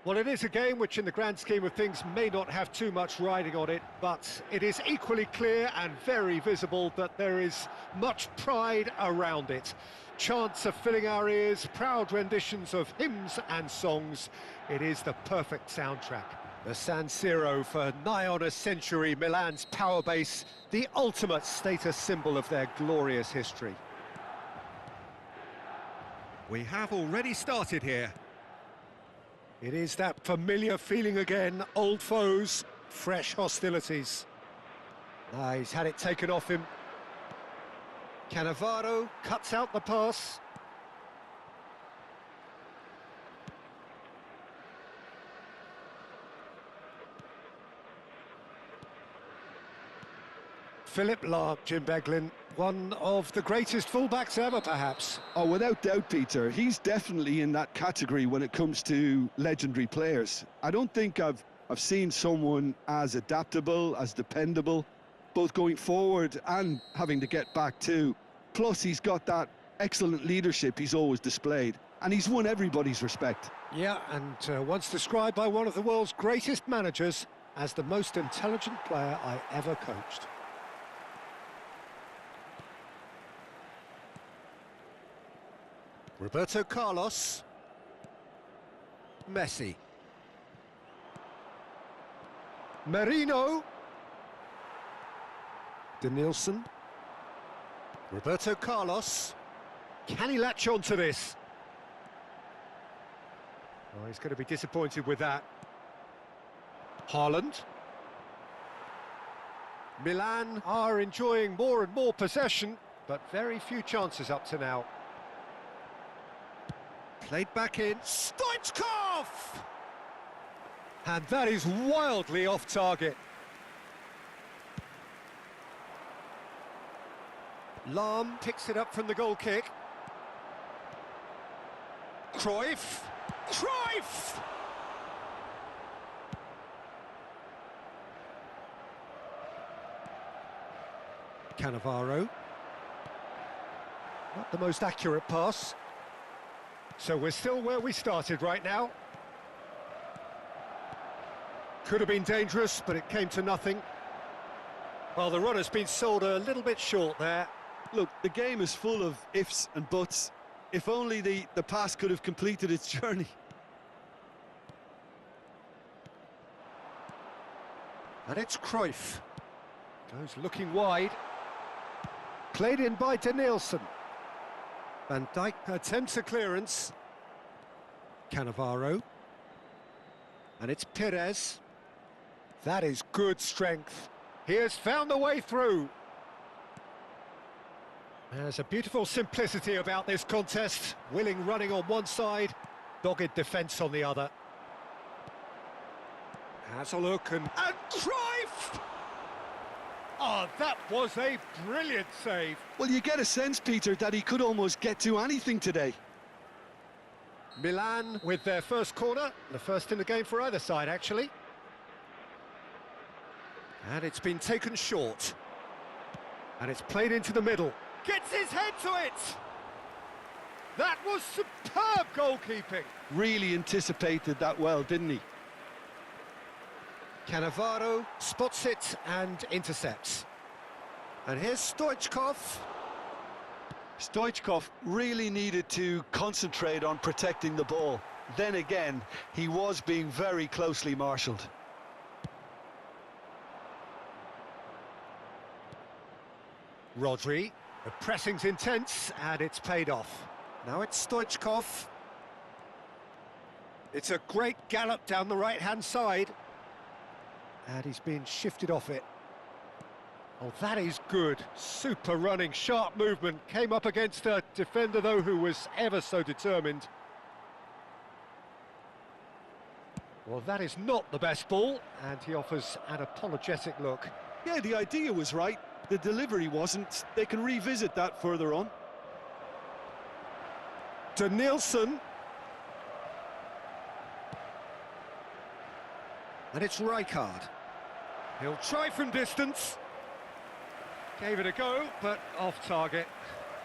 Well, it is a game which in the grand scheme of things may not have too much riding on it, but it is equally clear and very visible that there is much pride around it. Chants are filling our ears, proud renditions of hymns and songs. It is the perfect soundtrack. The San Siro for nigh on a century, Milan's power base, the ultimate status symbol of their glorious history. We have already started here. It is that familiar feeling again, old foes, fresh hostilities. He's had it taken off him. Cannavaro cuts out the pass. Philipp Lahm, Jim Beglin, one of the greatest fullbacks ever, perhaps. Oh, without doubt, Peter. He's definitely in that category when it comes to legendary players. I don't think I've seen someone as adaptable, as dependable, both going forward and having to get back too. Plus, he's got that excellent leadership he's always displayed, and he's won everybody's respect. Yeah, and once described by one of the world's greatest managers as the most intelligent player I ever coached. Roberto Carlos. Messi. Merino. Denilson. Roberto Carlos. Can he latch on to this? Oh, he's going to be disappointed with that. Haaland. Milan are enjoying more and more possession, but very few chances up to now. Played back in. Stoichkov! And that is wildly off target. Lahm picks it up from the goal kick. Cruyff! Cruyff! Cannavaro. Not the most accurate pass. So we're still where we started right now. Could have been dangerous, but it came to nothing. Well, the runner's been sold a little bit short there. Look, the game is full of ifs and buts. If only the pass could have completed its journey. And it's Cruyff. Goes looking wide. Played in by Denilson. Van Dijk attempts a clearance. Cannavaro. And it's Perez. That is good strength. He has found the way through. There's a beautiful simplicity about this contest. Willing running on one side, dogged defence on the other. Has a look and Cruyff! Oh, that was a brilliant save. Well, you get a sense, Peter, that he could almost get to anything today. Milan with their first corner, the first in the game for either side, actually. And it's been taken short. And it's played into the middle. Gets his head to it! That was superb goalkeeping. Really anticipated that well, didn't he? Cannavaro spots it and intercepts. And here's Stoichkov. Stoichkov really needed to concentrate on protecting the ball. Then again, he was being very closely marshalled. Rodri. The pressing's intense and it's paid off. Now it's Stoichkov. It's a great gallop down the right-hand side. And he's being shifted off it. Oh, that is good. Super running, sharp movement. Came up against a defender, though, who was ever so determined. Well, that is not the best ball, and he offers an apologetic look. Yeah, the idea was right. The delivery wasn't. They can revisit that further on. Denilson. And it's Rijkaard. He'll try from distance. Gave it a go, but off target.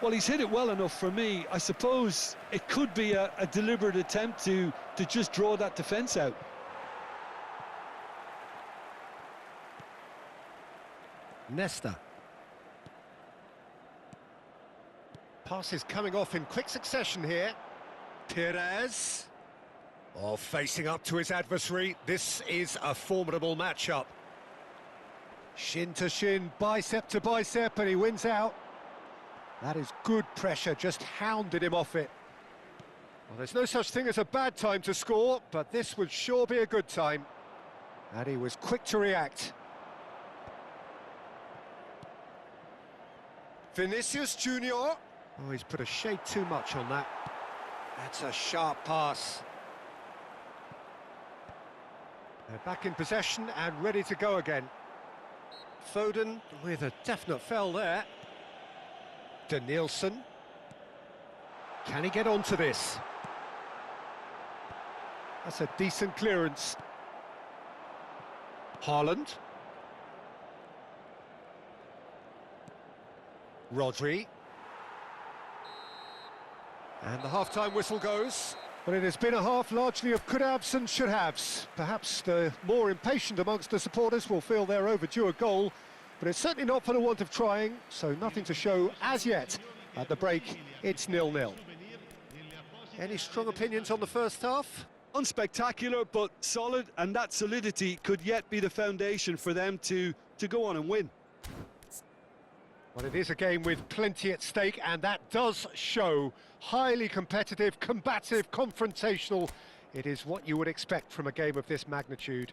Well, he's hit it well enough for me. I suppose it could be a deliberate attempt to just draw that defence out. Nesta. Passes coming off in quick succession here. Pires. Oh, facing up to his adversary. This is a formidable matchup. Shin to shin, bicep to bicep, and he wins out. That is good pressure, just hounded him off it. Well, there's no such thing as a bad time to score, but this would sure be a good time. And he was quick to react. Vinicius Junior. Oh, he's put a shade too much on that. That's a sharp pass. They're back in possession and ready to go again. Foden with a definite fell there. Danielson. Can he get onto this? That's a decent clearance. Haaland. Rodri. And the half-time whistle goes. But it has been a half largely of could-haves and should-haves. Perhaps the more impatient amongst the supporters will feel they're overdue a goal, but it's certainly not for the want of trying, so nothing to show as yet. At the break, it's 0-0. Any strong opinions on the first half? Unspectacular, but solid, and that solidity could yet be the foundation for them to go on and win. Well, it is a game with plenty at stake, and that does show. Highly competitive, combative, confrontational. It is what you would expect from a game of this magnitude.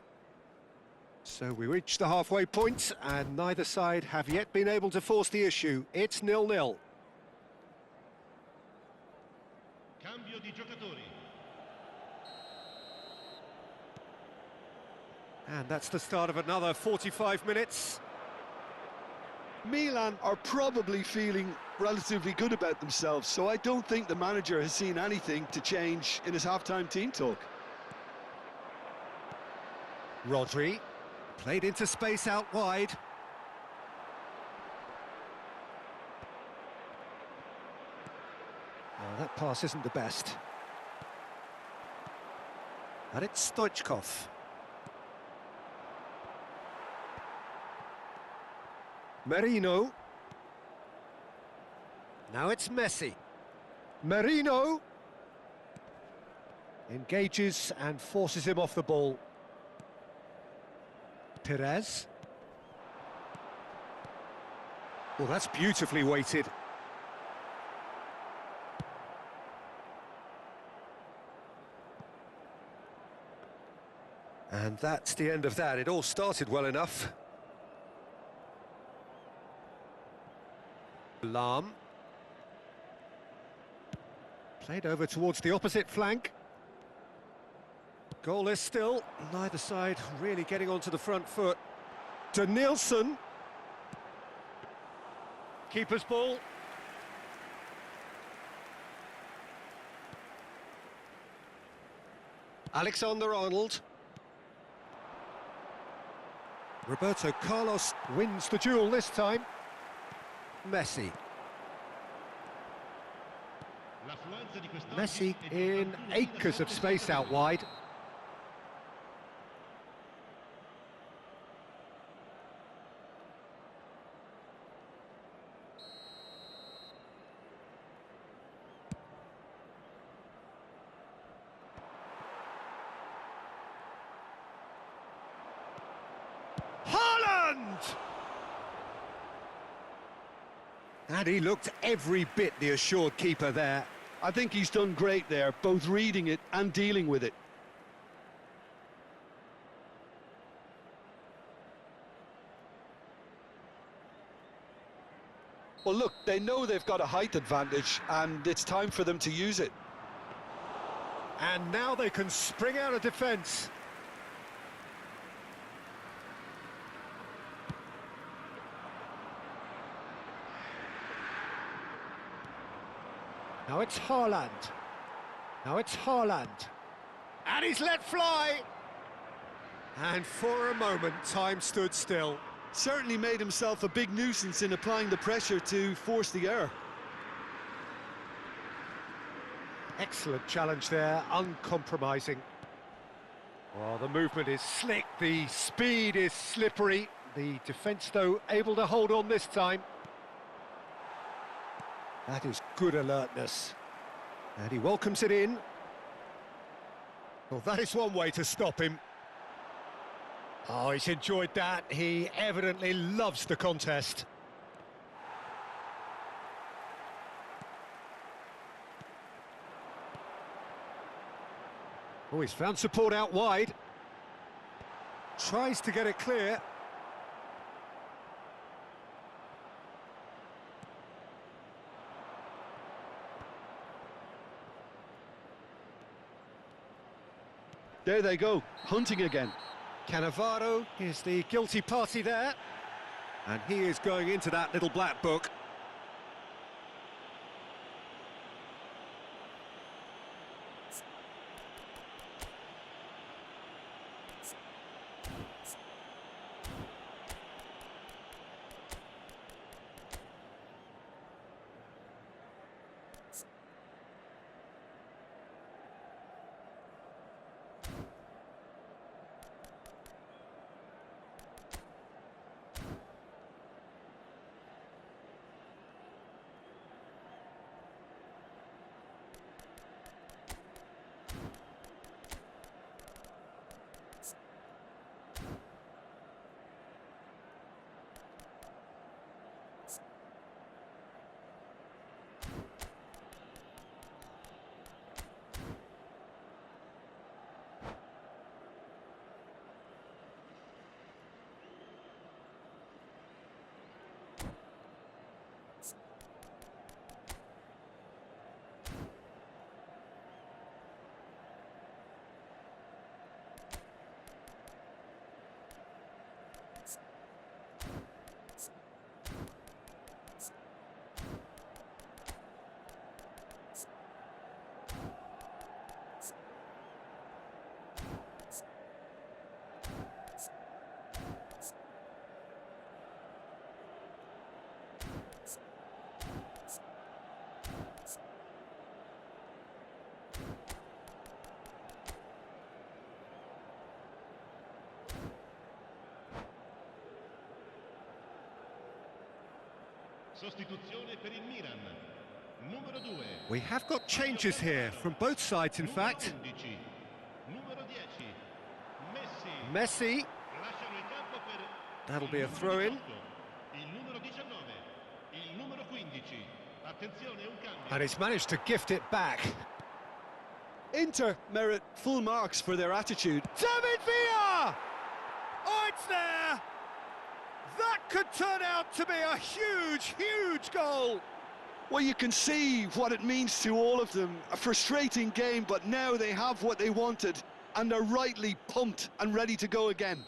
So we reach the halfway point, and neither side have yet been able to force the issue. It's 0-0. Cambio di giocatori. And that's the start of another 45 minutes. Milan are probably feeling relatively good about themselves, so I don't think the manager has seen anything to change in his half-time team talk. Rodri, played into space out wide. Oh, that pass isn't the best. And it's Stoichkov. Merino. Now it's Messi. Merino engages and forces him off the ball. Pires. Well, that's beautifully weighted. And that's the end of that. It all started well enough. Lahm. Played over towards the opposite flank. Goalless still. Neither side really getting onto the front foot. Danielson. Keeper's ball. Alexander-Arnold. Roberto Carlos wins the duel this time. Messi. Messi in acres of space out wide. Haaland! And he looked every bit the assured keeper there. I think he's done great there, both reading it and dealing with it. Well, look, they know they've got a height advantage, and it's time for them to use it. And now they can spring out of defence. Now it's Haaland. Now it's Haaland. And he's let fly. And for a moment, time stood still. Certainly made himself a big nuisance in applying the pressure to force the error. Excellent challenge there, uncompromising. Well, the movement is slick, the speed is slippery. The defence, though, able to hold on this time. That is good alertness. And he welcomes it in. Well, that is one way to stop him. Oh, he's enjoyed that. He evidently loves the contest. Oh, he's found support out wide. Tries to get it clear. There they go, hunting again. Cannavaro is the guilty party there. And he is going into that little black book. Sostituzione per il Milan. Numero 2. We have got changes here from both sides, in fact. Numero 10. Messi. Messi. Lasciano il campo per That'll be a throw-in. il numero 19. Il numero 15. Attenzione, un cambio. And he's managed to gift it back. Inter merit full marks for their attitude. David Villa! Oh, it's there! That could turn out to be a huge, huge goal. Well, you can see what it means to all of them. A frustrating game, but now they have what they wanted, and they're rightly pumped and ready to go again.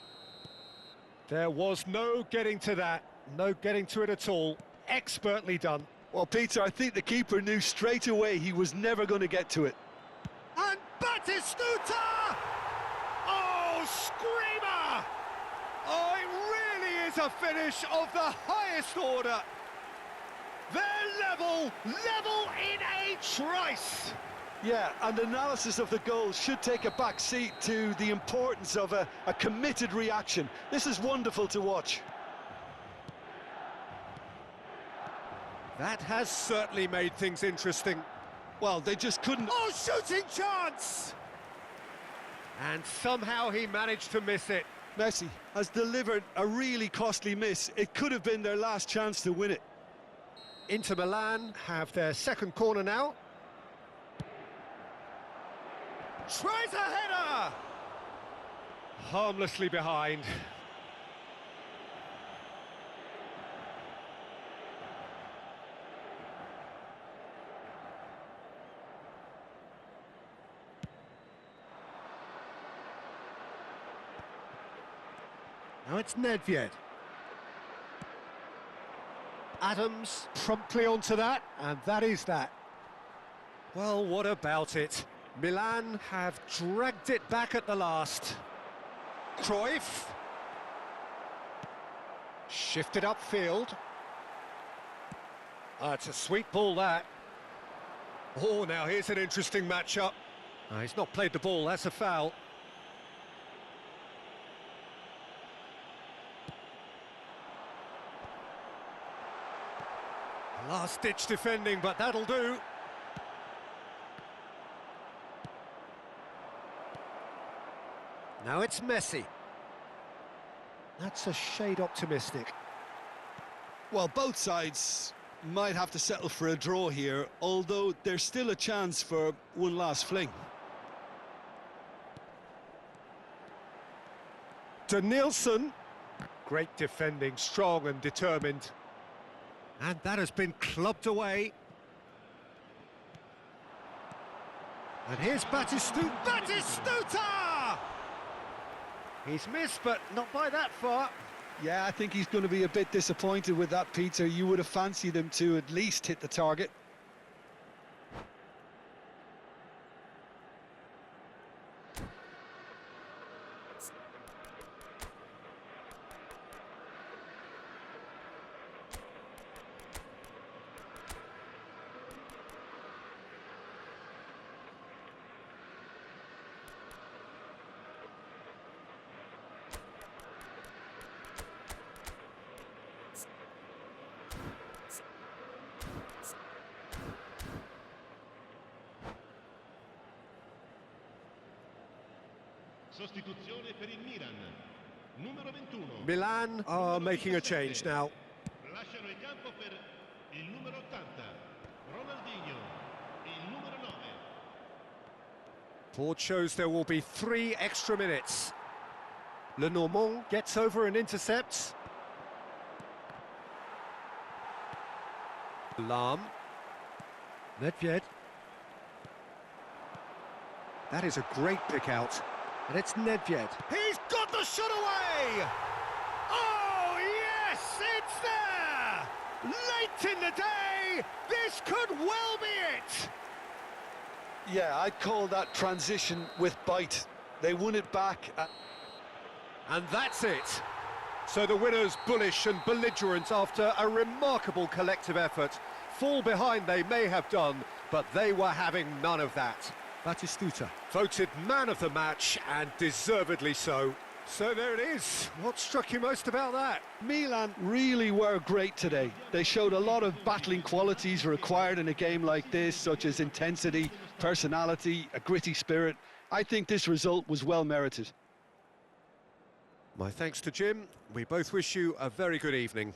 There was no getting to that, no getting to it at all. Expertly done. Well, Peter, I think the keeper knew straight away he was never going to get to it. And Batistuta! Oh, screamer! Oh, it really is a finish of the highest order. They're level in a trice. Yeah, and analysis of the goal should take a back seat to the importance of a committed reaction. This is wonderful to watch. That has certainly made things interesting. Well, they just couldn't... Oh, shooting chance! And somehow he managed to miss it. Messi has delivered a really costly miss. It could have been their last chance to win it. Inter Milan have their second corner now. Tries a header! Harmlessly behind. Now it's Nedved. Adams promptly onto that, and that is that. Well, what about it? Milan have dragged it back at the last. Cruyff. Shifted upfield. It's a sweet ball, that. Oh, now here's an interesting matchup. He's not played the ball, that's a foul. Last-ditch defending, but that'll do. Now it's Messi. That's a shade optimistic. Well, both sides might have to settle for a draw here, although there's still a chance for one last fling. Denilson. Great defending, strong and determined. And that has been clubbed away. And here's Batistuta. Batistuta! He's missed, but not by that far. Yeah, I think he's going to be a bit disappointed with that, Peter. You would have fancied him to at least hit the target. Sostituzione per il Milan. Numero 21. Milan are making a change now. Lasciano il campo per il numero 80. Ronaldinho. Il numero 9. Board shows there will be 3 extra minutes. Lenormand gets over and intercepts. Lahm. Nedved. That is a great pick out. And it's Nedved. He's got the shot away! Oh, yes, it's there! Late in the day, this could well be it! Yeah, I'd call that transition with bite. They won it back. And that's it. So the winners bullish and belligerent after a remarkable collective effort. Fall behind they may have done, but they were having none of that. Batistuta voted man of the match, and deservedly so. So there it is. What struck you most about that? Milan really were great today. They showed a lot of battling qualities required in a game like this, such as intensity, personality, a gritty spirit. I think this result was well merited. My thanks to Jim. We both wish you a very good evening.